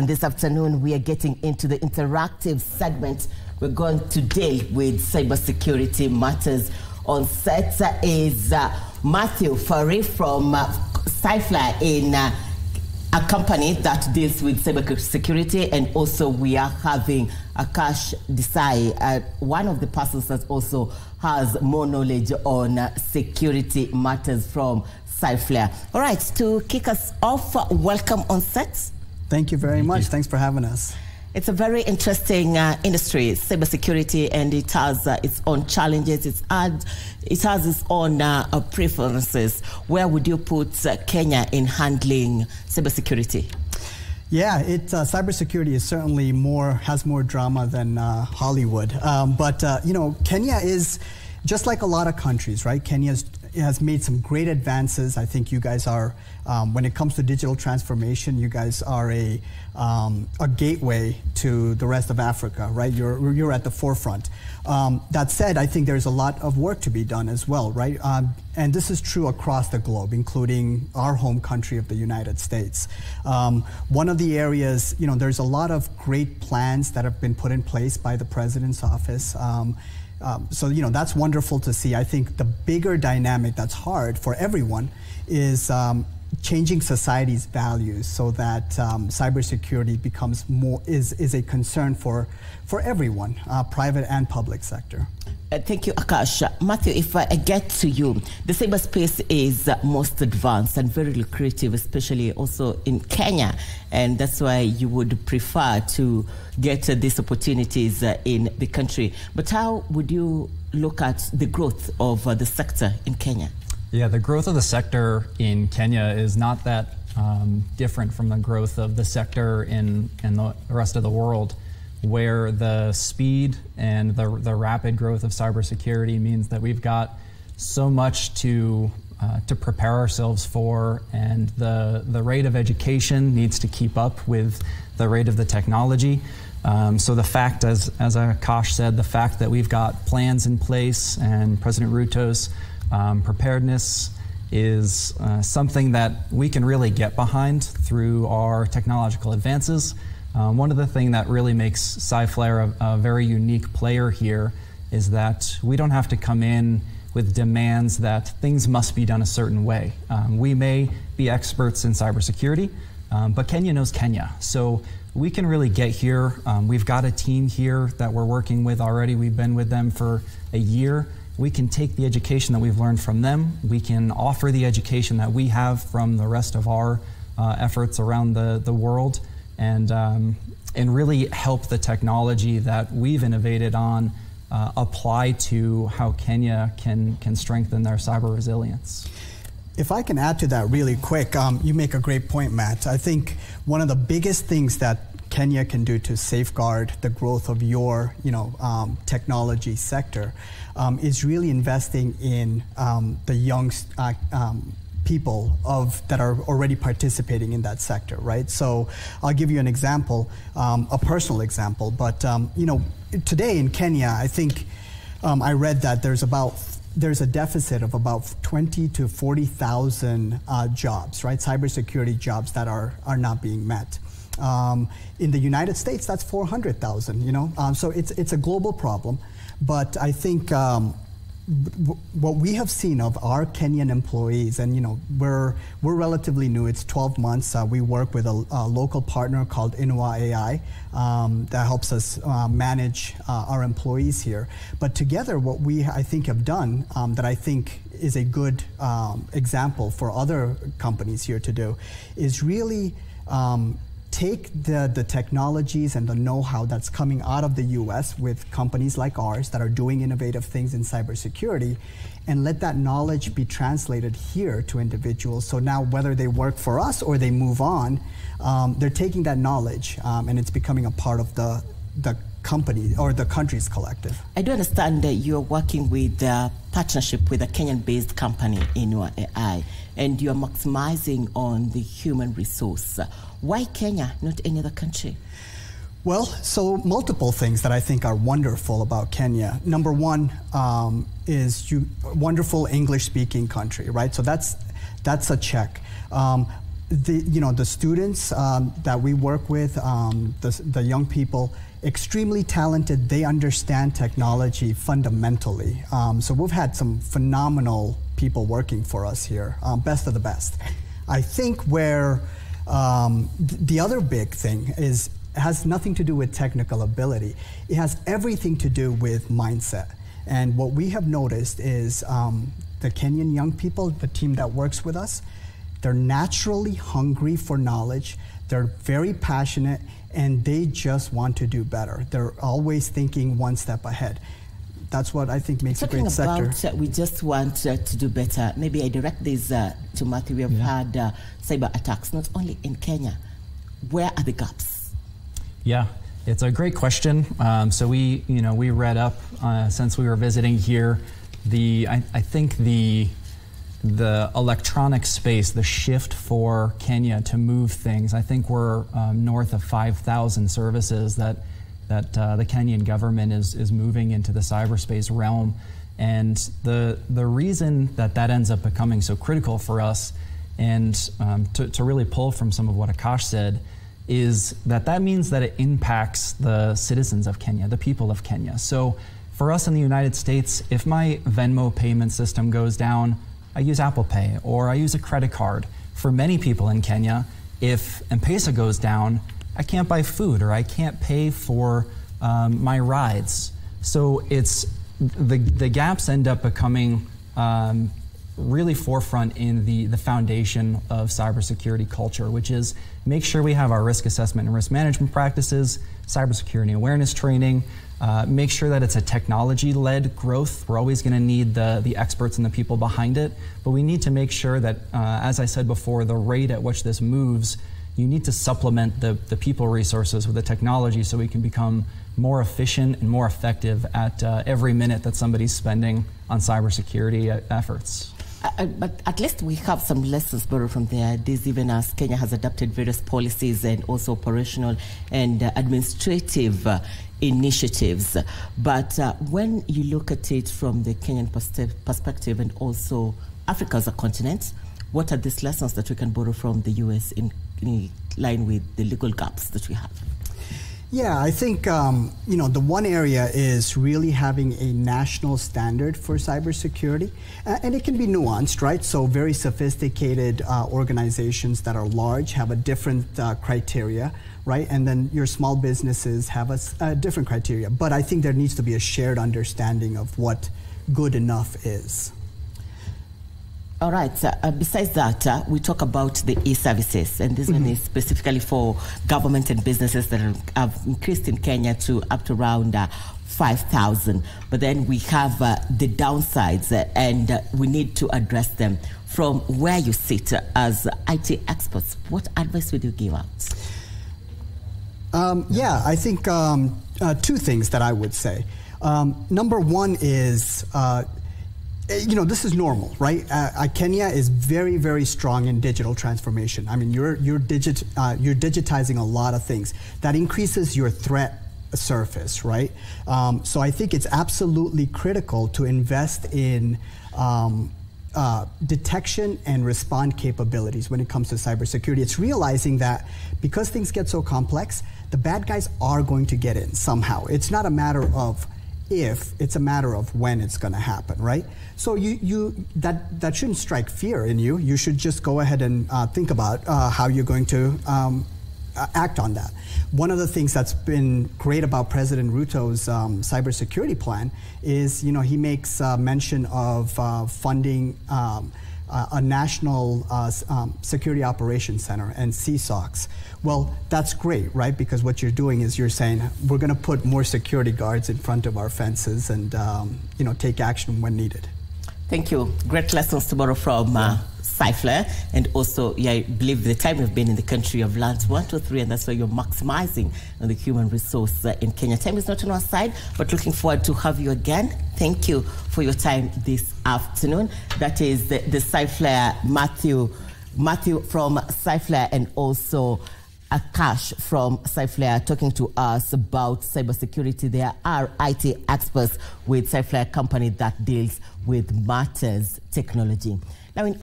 And this afternoon, we are getting into the interactive segment. We're going to deal with cybersecurity matters. On set is Farry from Cyflare, in a company that deals with cybersecurity, and also we are having Akash Desai, one of the persons that also has more knowledge on security matters from Cyflare. All right, to kick us off, welcome on set. Thank you very much. Thanks for having us. It's a very interesting industry, cybersecurity, and it has its own challenges. It has its own preferences. Where would you put Kenya in handling cybersecurity? Yeah, cybersecurity is certainly has more drama than Hollywood. You know, Kenya is just like a lot of countries, right? Kenya has made some great advances. I think you guys are, when it comes to digital transformation, you guys are a gateway to the rest of Africa, right? You're at the forefront. That said, I think there's a lot of work to be done as well, right? And this is true across the globe, including our home country of the United States. One of the areas, you know, there's a lot of great plans that have been put in place by the President's office. So, you know, that's wonderful to see. I think the bigger dynamic that's hard for everyone is changing society's values so that cybersecurity becomes is a concern for everyone, private and public sector. Thank you, Akash. Matthew, if I get to you, the cyberspace is most advanced and very lucrative, especially also in Kenya, and that's why you would prefer to get these opportunities in the country. But how would you look at the growth of the sector in Kenya? Yeah, the growth of the sector in Kenya is not that different from the growth of the sector in the rest of the world, where the speed and the rapid growth of cybersecurity means that we've got so much to prepare ourselves for, and the rate of education needs to keep up with the rate of the technology. So the fact, as Akash said, the fact that we've got plans in place and President Ruto's preparedness is something that we can really get behind through our technological advances. One of the things that really makes Cyflare a very unique player here is that we don't have to come in with demands that things must be done a certain way. We may be experts in cybersecurity, but Kenya knows Kenya. So we can really get here. We've got a team here that we're working with already. We've been with them for a year. We can take the education that we've learned from them. We can offer the education that we have from the rest of our efforts around the world, and really help the technology that we've innovated on apply to how Kenya can strengthen their cyber resilience. If I can add to that really quick, you make a great point, Matt. I think one of the biggest things that Kenya can do to safeguard the growth of your, technology sector is really investing in the young people that are already participating in that sector, right? So I'll give you an example, a personal example. But today in Kenya, I think I read that there's a deficit of about 20 to 40,000 jobs, right? Cybersecurity jobs that are not being met. In the United States, that's 400,000. So it's a global problem. But I think what we have seen of our Kenyan employees, and we're relatively new. It's 12 months. We work with a local partner called Inua AI that helps us manage our employees here. But together, what I think have done that I think is a good example for other companies here to do is really take the technologies and the know-how that's coming out of the US with companies like ours that are doing innovative things in cybersecurity, and let that knowledge be translated here to individuals. So now whether they work for us or they move on, they're taking that knowledge and it's becoming a part of the company or the country's collective. I do understand that you're working with a partnership with a Kenyan-based company, Inua AI, and you're maximizing on the human resource. Why Kenya, not any other country? Well, so multiple things that I think are wonderful about Kenya. Number one is wonderful English-speaking country, right? So that's a check. the students that we work with, the young people, extremely talented. They understand technology fundamentally. So we've had some phenomenal people working for us here, best of the best. I think where the other big thing has nothing to do with technical ability. It has everything to do with mindset. And what we have noticed is the Kenyan young people, the team that works with us, they're naturally hungry for knowledge. They're very passionate, and they just want to do better. They're always thinking one step ahead. That's what I think makes a great sector. Talking about we just want to do better, maybe I direct this to Matthew. We have had cyber attacks, not only in Kenya. Where are the gaps? Yeah, it's a great question. So we read up since we were visiting here. I think the electronic space, the shift for Kenya to move things, I think we're north of 5,000 services that the Kenyan government is moving into the cyberspace realm. And the reason that ends up becoming so critical for us, and to really pull from some of what Akash said, is that means that it impacts the citizens of Kenya, the people of Kenya. So for us in the United States, if my Venmo payment system goes down, I use Apple Pay or I use a credit card. For many people in Kenya, if M-Pesa goes down, I can't buy food or I can't pay for my rides. So it's the gaps end up becoming really forefront in the foundation of cybersecurity culture, which is make sure we have our risk assessment and risk management practices, cybersecurity awareness training, make sure that it's a technology-led growth. We're always going to need the experts and the people behind it, but we need to make sure that, as I said before, the rate at which this moves, you need to supplement the people resources with the technology so we can become more efficient and more effective at every minute that somebody's spending on cybersecurity efforts. But at least we have some lessons borrowed from there. This, even as Kenya has adopted various policies and also operational and administrative initiatives. But when you look at it from the Kenyan perspective and also Africa as a continent, what are these lessons that we can borrow from the US in line with the legal gaps that we have? Yeah, I think the one area is really having a national standard for cybersecurity, and it can be nuanced, right? So very sophisticated organizations that are large have a different criteria, right? And then your small businesses have a different criteria. But I think there needs to be a shared understanding of what good enough is. All right. Besides that, we talk about the e-services, and this one is specifically for government and businesses that have increased in Kenya to up to around 5,000. But then we have the downsides, and we need to address them. From where you sit as IT experts, what advice would you give out? Yeah, I think two things that I would say. Number one is this is normal, right? Kenya is very, very strong in digital transformation. I mean, you're digitizing a lot of things. That increases your threat surface, right? So I think it's absolutely critical to invest in detection and respond capabilities when it comes to cybersecurity. It's realizing that because things get so complex, the bad guys are going to get in somehow. It's not a matter of if, it's a matter of when it's going to happen, right? So that shouldn't strike fear in you. You should just go ahead and think about how you're going to act on that. One of the things that's been great about President Ruto's cybersecurity plan is, he makes mention of funding a national security operations center and CSOCs. Well, that's great, right? Because what you're doing is you're saying, we're going to put more security guards in front of our fences and, take action when needed. Thank you. Great lessons to borrow from Cyflare. And also, I believe the time we've been in the country of lands 1, 2, 3, and that's why you're maximizing on the human resource in Kenya. Time is not on our side, but looking forward to have you again. Thank you for your time this afternoon. That is the Cyflare, Matthew from Cyflare, and also Akash from Cyflare talking to us about cybersecurity. They are IT experts with Cyflare company that deals with matters technology. Now, in